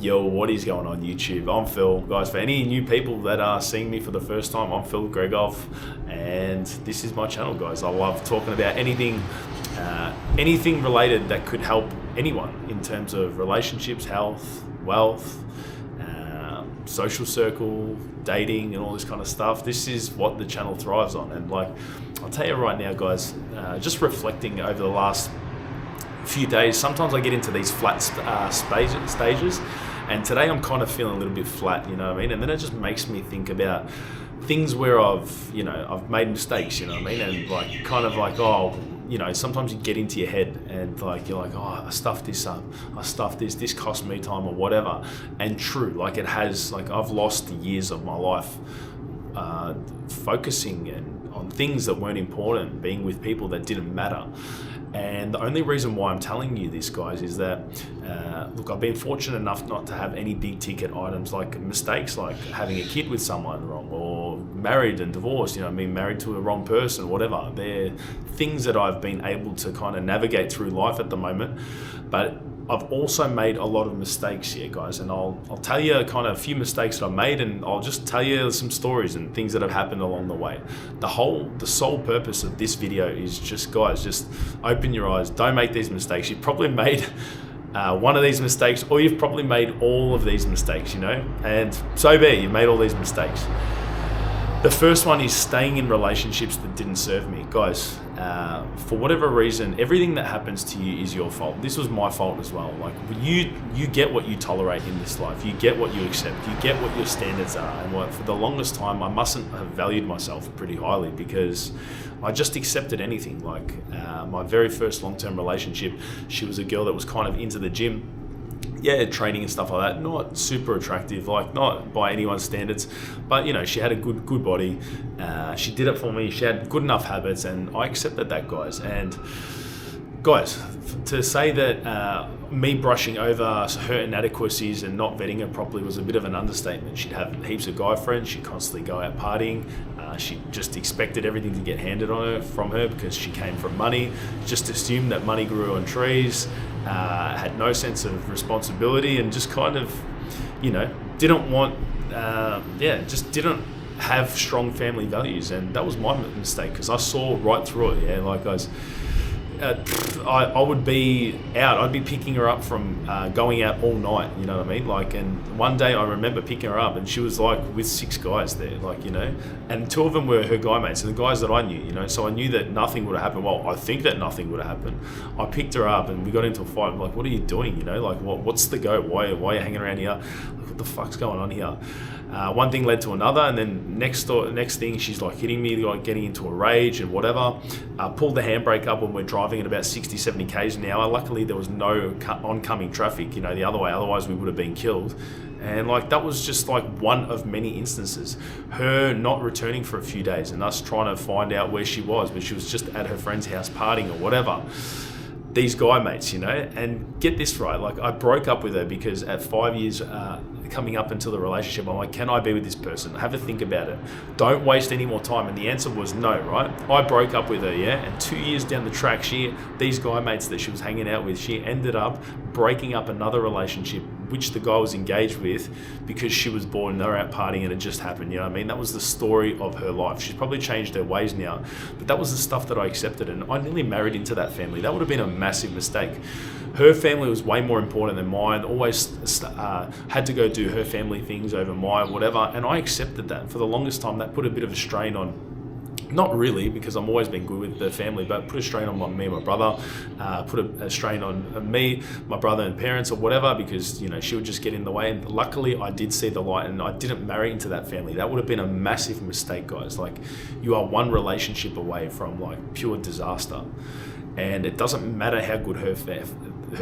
Yo, what is going on YouTube? I'm Phil. Guys, for any new people that are seeing me for the first time, I'm Phil Gregov, and this is my channel, guys. I love talking about anything related that could help anyone in terms of relationships, health, wealth, social circle, dating, and all this kind of stuff. This is what the channel thrives on. And like, I'll tell you right now, guys, just reflecting over the last few days, sometimes I get into these flat stages, and today I'm kind of feeling a little bit flat, you know what I mean? And then it just makes me think about things where I've made mistakes, you know what I mean? And like, kind of like, sometimes you get into your head and like, you're like, I stuffed this up, this cost me time or whatever. And true, like it has, like I've lost years of my life focusing on things that weren't important, being with people that didn't matter. And the only reason why I'm telling you this, guys, is that, look, I've been fortunate enough not to have any big ticket items like mistakes, like having a kid with someone wrong, or married and divorced, married to a wrong person, whatever. They're things that I've been able to kind of navigate through life at the moment. But I've also made a lot of mistakes here, guys, and I'll tell you kind of a few mistakes that I've made, and I'll just tell you some stories and things that have happened along the way. The sole purpose of this video is just, guys, just open your eyes. Don't make these mistakes. You've probably made one of these mistakes, or you've probably made all of these mistakes, and so be it, you've made all these mistakes. The first one is staying in relationships that didn't serve me. Guys, for whatever reason, everything that happens to you is your fault. This was my fault as well. Like, you get what you tolerate in this life. You get what you accept. You get what your standards are. And for the longest time, I mustn't have valued myself pretty highly because I just accepted anything. Like, my very first long-term relationship, she was a girl that was kind of into the gym. Yeah, training and stuff like that. Not super attractive, like not by anyone's standards, but she had a good body. She did it for me. She had good enough habits, and I accepted that, guys. And guys, to say that me brushing over her inadequacies and not vetting her properly was a bit of an understatement. She'd have heaps of guy friends. She'd constantly go out partying. She just expected everything to get handed on her from her because she came from money. Just assumed that money grew on trees. Had no sense of responsibility, and just kind of, didn't want, just didn't have strong family values. And that was my mistake because I saw right through it. Yeah, like, guys, I would be out. I'd be picking her up from going out all night. You know what I mean? Like, and one day I remember picking her up, and she was like with 6 guys there, like, and 2 of them were her guy mates, and the guys that I knew, so I knew that nothing would have happened. Well, I think that nothing would have happened. I picked her up, and we got into a fight. I'm like, what are you doing? Like, what's the go? Why are you hanging around here? Like, what the fuck's going on here? One thing led to another, and then next thing, she's like hitting me, like getting into a rage and whatever. Pulled the handbrake up when we're driving at about 60, 70 k's an hour. Luckily, there was no oncoming traffic, the other way. Otherwise, we would have been killed. And like, that was just like one of many instances. Her not returning for a few days, and us trying to find out where she was, but she was just at her friend's house partying or whatever. These guy mates, and get this right, like, I broke up with her because at 5 years coming up into the relationship, I'm like, can I be with this person? Have a think about it. Don't waste any more time. And the answer was no, right? I broke up with her, yeah? And 2 years down the track, these guy mates that she was hanging out with, she ended up breaking up another relationship, which the guy was engaged with, because she was bored and they were out partying and it just happened, That was the story of her life. She's probably changed her ways now, but that was the stuff that I accepted, and I nearly married into that family. That would have been a massive mistake. Her family was way more important than mine. Always had to go do her family things over mine, whatever, and I accepted that. For the longest time, that put a bit of a strain on, not really, because I've always been good with the family, but put a strain on me and my brother, put a strain on me, my brother and parents or whatever, because, she would just get in the way. And luckily I did see the light, and I didn't marry into that family. That would have been a massive mistake, guys. Like, you are one relationship away from like pure disaster. And it doesn't matter how good her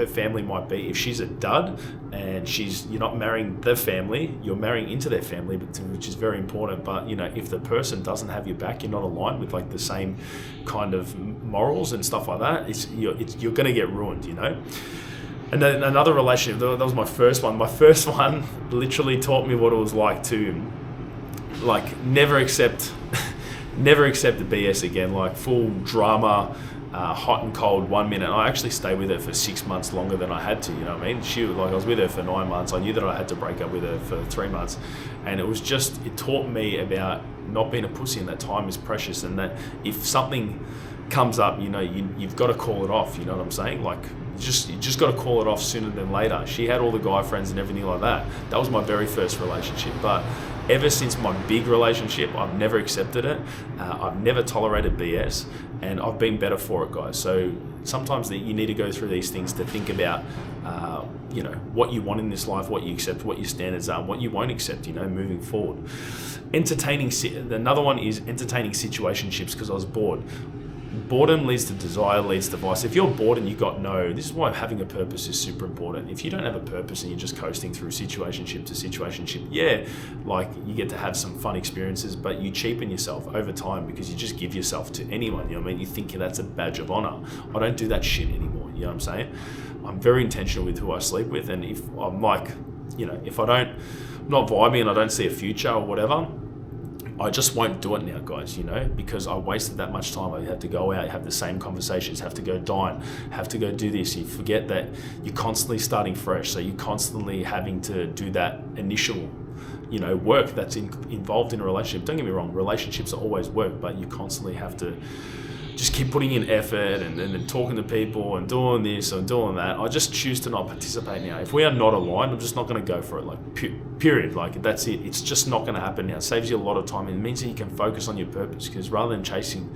family might be. If she's a dud and you're not marrying the family, you're marrying into their family, which is very important. But if the person doesn't have your back, you're not aligned with like the same kind of morals and stuff like that, you're going to get ruined. And then another relationship, that was my first one. My first one literally taught me what it was like to never accept the BS again, like full drama, hot and cold 1 minute. I actually stayed with her for 6 months longer than I had to, you know what I mean? I was with her for 9 months. I knew that I had to break up with her for 3 months. And it taught me about not being a pussy, and that time is precious, and that if something comes up, you've got to call it off, you know what I'm saying? Like, you just got to call it off sooner than later. She had all the guy friends and everything like that. That was my very first relationship. But ever since my big relationship, I've never accepted it. I've never tolerated BS, and I've been better for it, guys. So sometimes you need to go through these things to think about, what you want in this life, what you accept, what your standards are, what you won't accept, moving forward. Another one is entertaining situationships because I was bored. Boredom leads to desire, leads to vice. If you're bored and this is why having a purpose is super important. If you don't have a purpose and you're just coasting through situationship to situationship, you get to have some fun experiences, but you cheapen yourself over time because you just give yourself to anyone. You know what I mean? You think that's a badge of honor. I don't do that shit anymore. You know what I'm saying? I'm very intentional with who I sleep with, and if I'm if I'm not vibing and I don't see a future or whatever, I just won't do it now, guys, because I wasted that much time. I had to go out, have the same conversations, have to go dine, have to go do this. You forget that you're constantly starting fresh. So you're constantly having to do that initial, work that's involved in a relationship. Don't get me wrong, relationships are always work, but you constantly have to just keep putting in effort and then talking to people and doing this and doing that. I just choose to not participate now. If we are not aligned, I'm just not going to go for it. Period. That's it. It's just not going to happen now. It saves you a lot of time. It means that you can focus on your purpose, because rather than chasing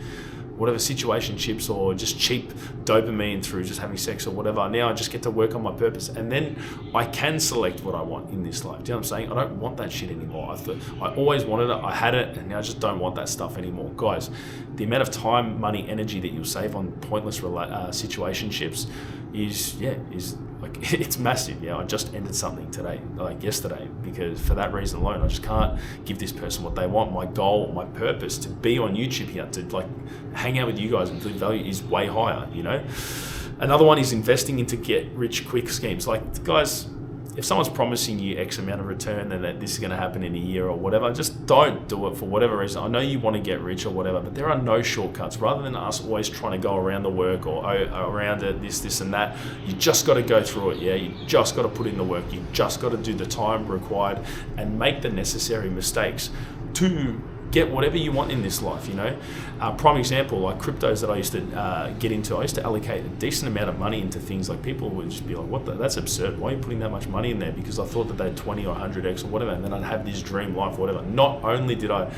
whatever situationships or just cheap dopamine through just having sex or whatever, now I just get to work on my purpose, and then I can select what I want in this life. Do you know what I'm saying? I don't want that shit anymore. I always wanted it, I had it, and now I just don't want that stuff anymore. Guys, the amount of time, money, energy that you'll save on pointless situationships is it's massive. I just ended something today, yesterday, because for that reason alone, I just can't give this person what they want. My goal, my purpose to be on YouTube here, to hang out with you guys and deliver value is way higher, Another one is investing into get rich quick schemes. Guys, if someone's promising you X amount of return and that this is going to happen in a year or whatever, just don't do it for whatever reason. I know you want to get rich or whatever, but there are no shortcuts. Rather than us always trying to go around the work or around it, this and that, you just got to go through it. You just got to put in the work. You just got to do the time required and make the necessary mistakes to get whatever you want in this life, Prime example, like cryptos that I used to get into. I used to allocate a decent amount of money into things. Like, people would just be like, that's absurd. Why are you putting that much money in there? Because I thought that they had 20 or 100x or whatever, and then I'd have this dream life or whatever. Not only did I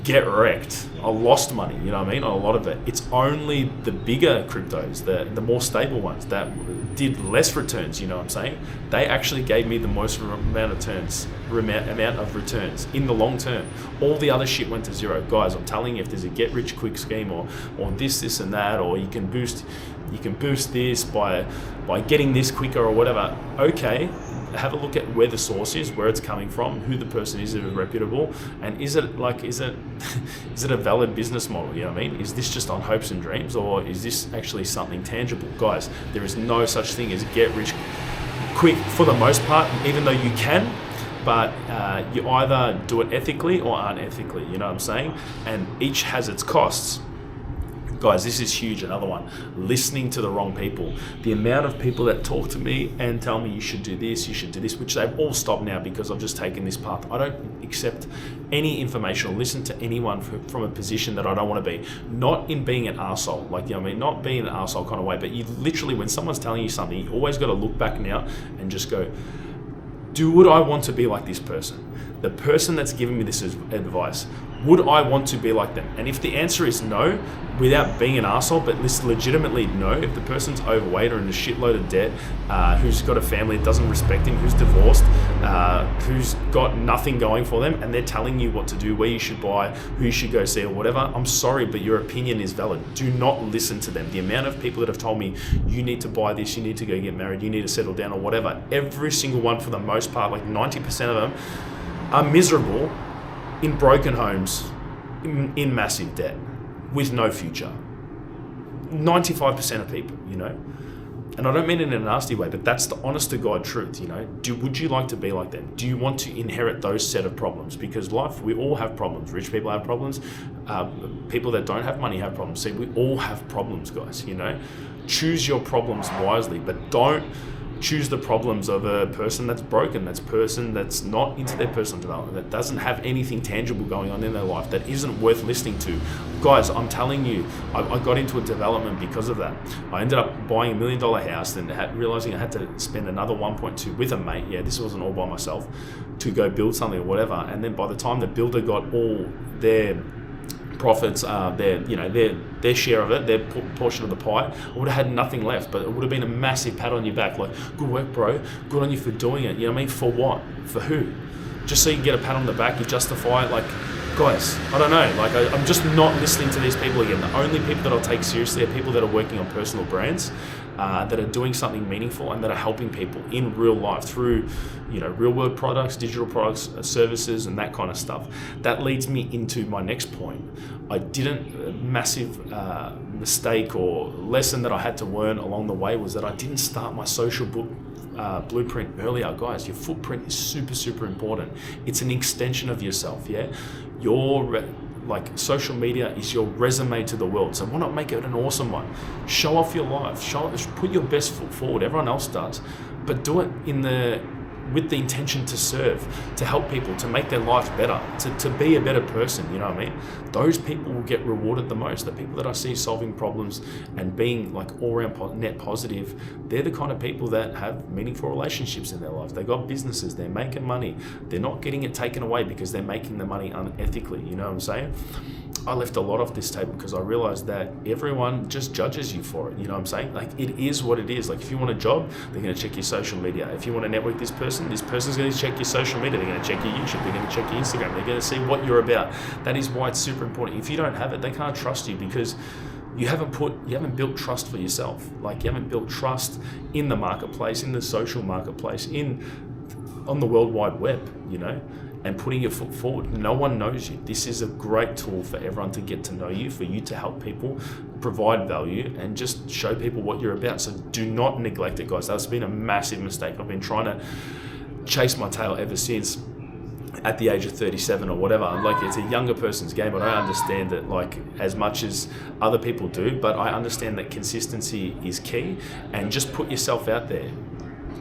get wrecked, I lost money, on a lot of it. It's only the bigger cryptos, the more stable ones that did less returns, you know what I'm saying? They actually gave me the most amount of returns in the long term. All the other shit went to zero. Guys, I'm telling you, if there's a get rich quick scheme or this and that, or you can boost this by getting this quicker or whatever, okay, have a look at where the source is, where it's coming from, who the person is, if it's reputable, and is it a valid business model? You know what I mean? Is this just on hopes and dreams, or is this actually something tangible? Guys, there is no such thing as get rich quick for the most part, even though you can, but you either do it ethically or unethically, you know what I'm saying? And each has its costs. Guys, this is huge. Another one, listening to the wrong people. The amount of people that talk to me and tell me you should do this, which they've all stopped now because I've just taken this path. I don't accept any information or listen to anyone from a position that I don't want to be. Not in being an arsehole, not being an arsehole kind of way, but you literally, when someone's telling you something, you always got to look back now and just go, would I want to be like this person? The person that's giving me this advice, would I want to be like them? And if the answer is no, without being an arsehole, but legitimately no, if the person's overweight or in a shitload of debt, who's got a family that doesn't respect him, who's divorced, who's got nothing going for them, and they're telling you what to do, where you should buy, who you should go see or whatever, I'm sorry, but your opinion is valid. Do not listen to them. The amount of people that have told me, you need to buy this, you need to go get married, you need to settle down or whatever, every single one for the most part, like 90% of them, are miserable in broken homes, in massive debt, with no future. 95% of people, And I don't mean it in a nasty way, but that's the honest to God truth, Would you like to be like them? Do you want to inherit those set of problems? Because life, we all have problems. Rich people have problems. People that don't have money have problems. See, we all have problems, guys, you know. Choose your problems wisely, but don't choose the problems of a person that's broken, that's not into their personal development, that doesn't have anything tangible going on in their life, that isn't worth listening to. Guys, I'm telling you, I got into a development because of that. I ended up buying $1 million house and realizing I had to spend another 1.2 with a mate. Yeah, this wasn't all by myself, to go build something or whatever. And then by the time the builder got all their profits, their share of it, their portion of the pie, I would have had nothing left. But it would have been a massive pat on your back, like, good work, bro, good on you for doing it. You know what I mean? For what? For who? Just so you can get a pat on the back, you justify it. Like, guys, I don't know, like, I'm just not listening to these people again. The only people that I'll take seriously are people that are working on personal brands, that are doing something meaningful and that are helping people in real life through, real world products, digital products, services, and that kind of stuff. That leads me into my next point. A massive mistake or lesson that I had to learn along the way was that I didn't start my social blueprint earlier. Guys, your footprint is super, super important. It's an extension of yourself, yeah? Social media is your resume to the world. So why not make it an awesome one? Show off your life. Put your best foot forward. Everyone else does, but do it with the intention to serve, to help people, to make their life better, to be a better person. You know what I mean? Those people will get rewarded the most. The people that I see solving problems and being like all around net positive, they're the kind of people that have meaningful relationships in their life. They got businesses, they're making money, they're not getting it taken away because they're making the money unethically. You know what I'm saying? I left a lot off this table because I realized that everyone just judges you for it. You know what I'm saying? Like, it is what it is. Like, if you want a job, they're going to check your social media. If you want to network this person's going to check your social media. They're going to check your YouTube. They're going to check your Instagram. They're going to see what you're about. That is why it's super important. If you don't have it, they can't trust you because you haven't built trust for yourself. Like, you haven't built trust in the marketplace, in the social marketplace, on the World Wide Web, and putting your foot forward. No one knows you. This is a great tool for everyone to get to know you, for you to help people, provide value, and just show people what you're about. So do not neglect it, guys. That's been a massive mistake. I've been trying to chase my tail ever since, at the age of 37 or whatever. Like, it's a younger person's game. I don't understand it like as much as other people do, but I understand that consistency is key, and just put yourself out there.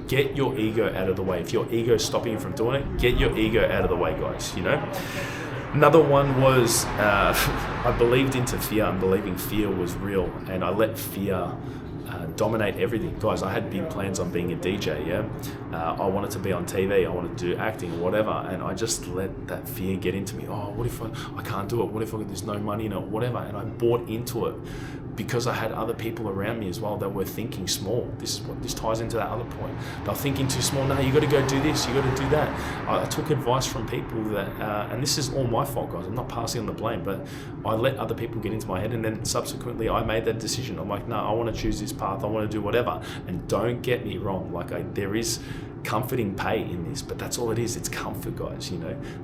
Get your ego out of the way. If your ego is stopping you from doing it, get your ego out of the way, guys. Another one was I believed into fear and believing fear was real, and I let fear dominate everything. Guys, I had big plans on being a DJ, yeah? I wanted to be on TV, I wanted to do acting, whatever, and I just let that fear get into me. Oh, what if I can't do it? What if there's no money in it? Whatever, and I bought into it because I had other people around me as well that were thinking small. This ties into that other point. They're thinking too small. No, you got to go do this, you got to do that. I took advice from people that, and this is all my fault, guys. I'm not passing on the blame, but I let other people get into my head, and then subsequently I made that decision. I'm like, no, I want to choose this path. I want to do whatever. And don't get me wrong, there is comforting pay in this, but that's all it is. It's comfort, guys.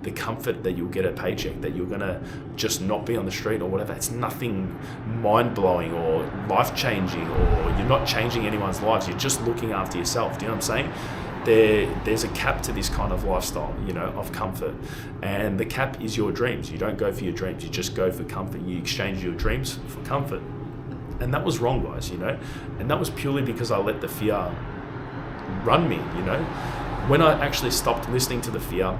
The comfort that you'll get a paycheck, that you're gonna just not be on the street or whatever. It's nothing mind-blowing or life-changing, or you're not changing anyone's lives. You're just looking after yourself. Do you know what I'm saying? There's a cap to this kind of lifestyle, of comfort, and the cap is your dreams. You don't go for your dreams, you just go for comfort. You exchange your dreams for comfort, and that was wrong, guys. And that was purely because I let the fear run me. When I actually stopped listening to the fear,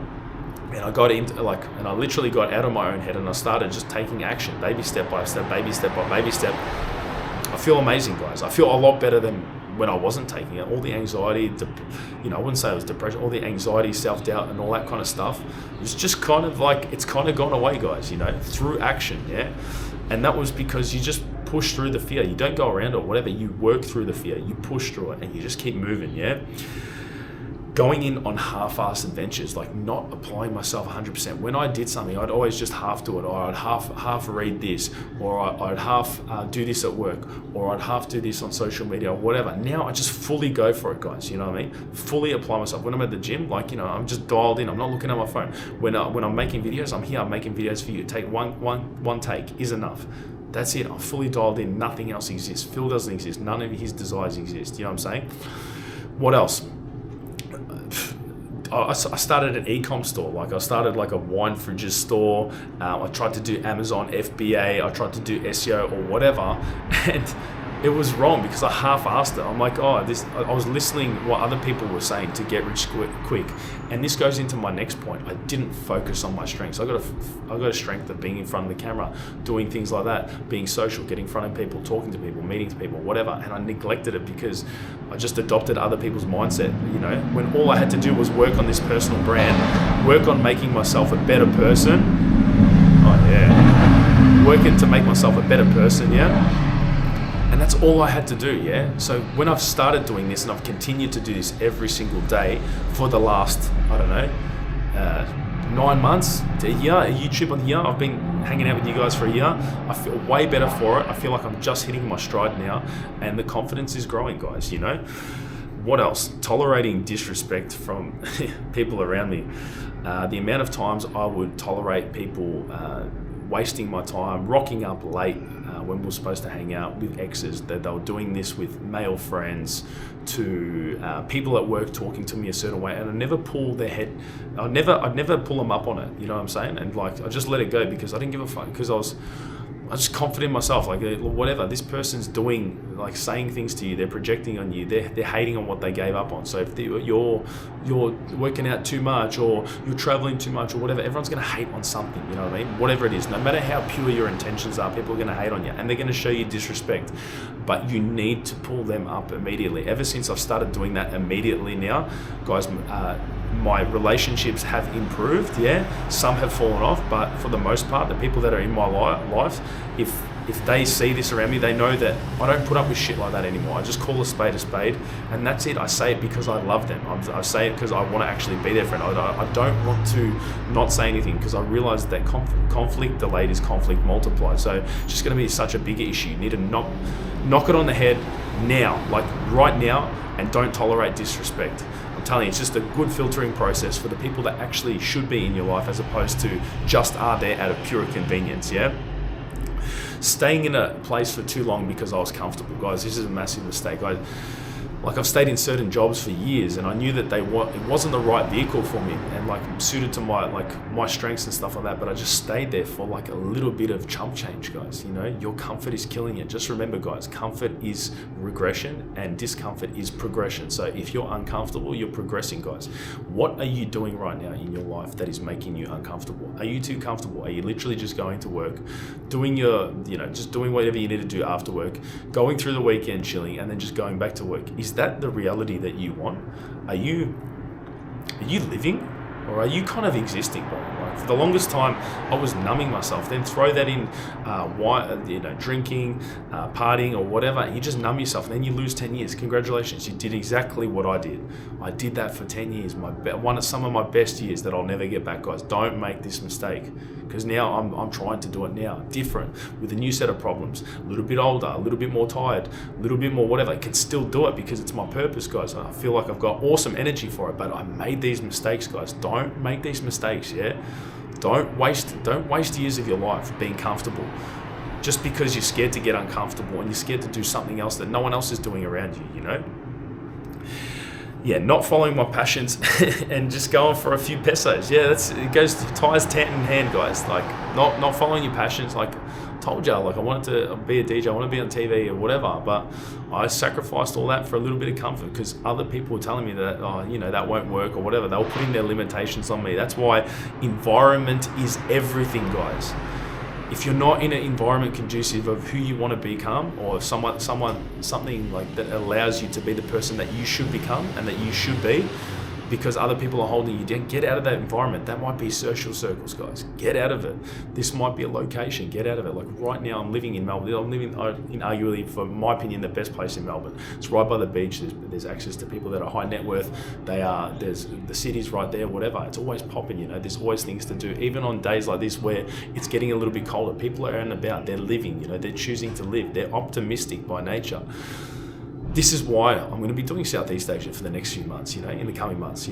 and I got into and I literally got out of my own head, and I started just taking action, baby step by step, baby step by baby step. I feel amazing, guys. I feel a lot better than when I wasn't taking it. All the anxiety, I wouldn't say it was depression, all the anxiety, self-doubt, and all that kind of stuff, it's just kind of it's kind of gone away, guys, through action, yeah? And that was because you just push through the fear. You don't go around it or whatever. You work through the fear. You push through it, and you just keep moving, yeah? Going in on half-assed adventures, not applying myself 100%. When I did something, I'd always just half do it, or I'd half read this, or I'd half do this at work, or I'd half do this on social media, or whatever. Now I just fully go for it, guys. You know what I mean? Fully apply myself. When I'm at the gym, I'm just dialed in. I'm not looking at my phone. When I'm making videos, I'm here. I'm making videos for you. Take one take is enough. That's it. I'm fully dialed in. Nothing else exists. Phil doesn't exist. None of his desires exist. You know what I'm saying? What else? I started an e-com store. Like I started like a wine fridges store. I tried to do Amazon FBA. I tried to do SEO or whatever, and it was wrong because I half-assed it. I'm like, I was listening what other people were saying to get rich quick, and this goes into my next point. I didn't focus on my strengths. I got a strength of being in front of the camera, doing things like that, being social, getting in front of people, talking to people, meeting people, whatever. And I neglected it because I just adopted other people's mindset. You know, when all I had to do was work on this personal brand, work on making myself a better person. Oh yeah, working to make myself a better person. Yeah. And that's all I had to do, yeah? So when I've started doing this and I've continued to do this every single day for the last, 9 months to a year, a YouTube on the year, I've been hanging out with you guys for a year. I feel way better for it. I feel like I'm just hitting my stride now, and the confidence is growing, guys, you know? What else? Tolerating disrespect from people around me. The amount of times I would tolerate people wasting my time, rocking up late when we were supposed to hang out with exes, that they were doing this with male friends, to people at work talking to me a certain way, and I never pull their head. I'd never pull them up on it. You know what I'm saying? And like I just let it go because I didn't give a fuck, because I was just confident in myself. Like whatever this person's doing, like saying things to you, they're projecting on you, they're hating on what they gave up on. So if you're working out too much, or you're traveling too much, or whatever, everyone's going to hate on something. You know what I mean? Whatever it is, no matter how pure your intentions are, people are going to hate on you, and they're going to show you disrespect. But you need to pull them up immediately. Ever since I've started doing that immediately now, guys, my relationships have improved. Yeah, some have fallen off, but for the most part, the people that are in my life, if they see this around me, they know that I don't put up with shit like that anymore. I just call a spade, and that's it. I say it because I love them. I say it because I want to actually be their friend. I don't want to not say anything, because I realize that conflict delayed is conflict multiplied. So it's just going to be such a bigger issue. You need to knock it on the head now, like right now, and don't tolerate disrespect. I'm telling you, it's just a good filtering process for the people that actually should be in your life, as opposed to just are there out of pure convenience, yeah? Staying in a place for too long because I was comfortable, guys, this is a massive mistake. I've stayed in certain jobs for years, and I knew that it wasn't the right vehicle for me, and like suited to my strengths and stuff like that. But I just stayed there for like a little bit of chump change, guys. You know, your comfort is killing you. Just remember, guys, comfort is regression and discomfort is progression. So if you're uncomfortable, you're progressing, guys. What are you doing right now in your life that is making you uncomfortable? Are you too comfortable? Are you literally just going to work, doing just doing whatever you need to do after work, going through the weekend, chilling, and then just going back to work? Is that the reality that you want? Are you living, or are you kind of existing, bro? Like for the longest time, I was numbing myself. Then throw that in, drinking, partying, or whatever. And you just numb yourself, and then you lose 10 years. Congratulations, you did exactly what I did. I did that for 10 years. Some of my best years that I'll never get back, guys. Don't make this mistake, because now I'm trying to do it now, different, with a new set of problems. A little bit older, a little bit more tired, a little bit more whatever. I can still do it because it's my purpose, guys. I feel like I've got awesome energy for it, but I made these mistakes, guys. Don't make these mistakes, yeah? Don't waste years of your life being comfortable just because you're scared to get uncomfortable and you're scared to do something else that no one else is doing around you, you know? Yeah, not following my passions and just going for a few pesos. Yeah, ties hand in hand, guys. Like not following your passions. Like I told you, like I wanted to be a DJ, I want to be on TV or whatever, but I sacrificed all that for a little bit of comfort because other people were telling me that, that won't work or whatever. They were putting their limitations on me. That's why environment is everything, guys. If you're not in an environment conducive of who you want to become, or something like that allows you to be the person that you should become and that you should be, because other people are holding you down, get out of that environment. That might be social circles, guys. Get out of it. This might be a location. Get out of it. Like right now, I'm living in Melbourne. I'm living in arguably, for my opinion, the best place in Melbourne. It's right by the beach. There's access to people that are high net worth. There's the city's right there. Whatever. It's always popping. There's always things to do. Even on days like this where it's getting a little bit colder, people are out and about. They're living. They're choosing to live. They're optimistic by nature. This is why I'm going to be doing Southeast Asia for the next few months, in the coming months,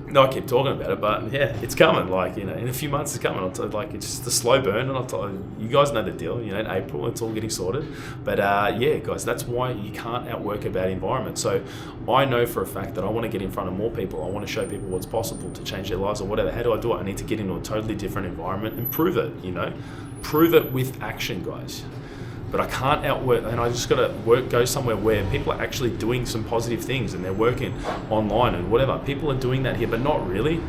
No, I keep talking about it, but yeah, it's coming. Like, in a few months it's coming. Like, it's just a slow burn, and you guys know the deal. In April it's all getting sorted. But yeah, guys, that's why you can't outwork a bad environment. So I know for a fact that I want to get in front of more people. I want to show people what's possible to change their lives or whatever. How do I do it? I need to get into a totally different environment and prove it. Prove it with action, guys. But I can't outwork, and I just got to go somewhere where people are actually doing some positive things and they're working online and whatever. People are doing that here, but not really,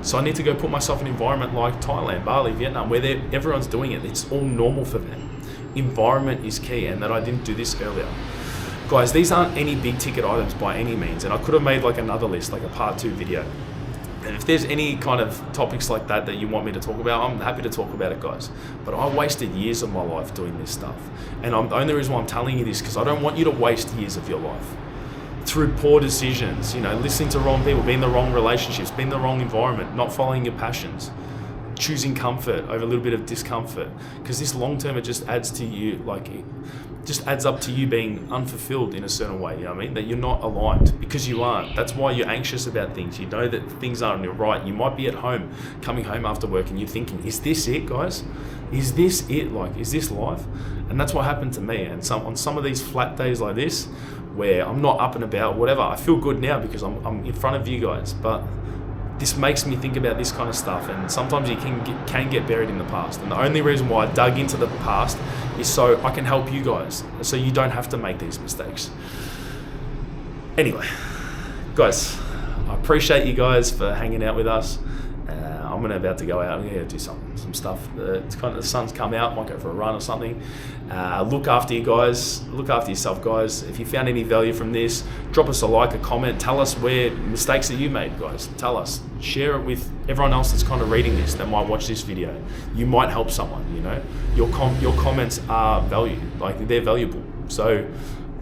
So I need to go put myself in an environment like Thailand, Bali, Vietnam, where everyone's doing it. It's all normal for them. Environment is key, and that I didn't do this earlier. Guys, these aren't any big ticket items by any means, and I could have made like another list, like a part 2 video. And if there's any kind of topics like that you want me to talk about, I'm happy to talk about it, guys. But I wasted years of my life doing this stuff. And the only reason why I'm telling you this, because I don't want you to waste years of your life through poor decisions, listening to wrong people, being in the wrong relationships, being in the wrong environment, not following your passions, choosing comfort over a little bit of discomfort. Because this long term, it just adds to you, just adds up to you being unfulfilled in a certain way, that you're not aligned, because you aren't. That's why you're anxious about things. You know that things aren't right. You might be at home, coming home after work, and you're thinking, is this it, guys? Is this it? Is this life? And that's what happened to me. And on some of these flat days like this, where I'm not up and about, whatever, I feel good now because I'm in front of you guys. But this makes me think about this kind of stuff, and sometimes you can get buried in the past. And the only reason why I dug into the past is so I can help you guys, so you don't have to make these mistakes. Anyway, guys, I appreciate you guys for hanging out with us. I'm about to go out and do some stuff. It's kind of, the sun's come out, might go for a run or something. Look after you guys. Look after yourself, guys. If you found any value from this, drop us a like, a comment. Tell us where mistakes that you made, guys. Tell us. Share it with everyone else that's kind of reading this, that might watch this video. You might help someone. Your comments are valued. They're valuable. So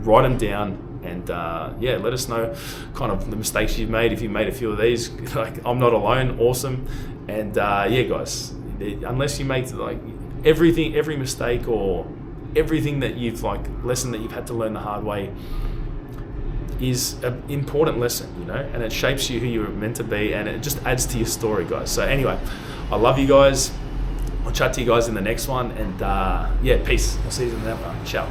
write them down. And let us know kind of the mistakes you've made. If you made a few of these, I'm not alone. Awesome. And guys, unless you make every mistake or everything that you've lesson that you've had to learn the hard way is an important lesson, and it shapes you who you're meant to be, and it just adds to your story, guys. So anyway, I love you guys. I'll chat to you guys in the next one, and peace. I'll see you in that one. Ciao.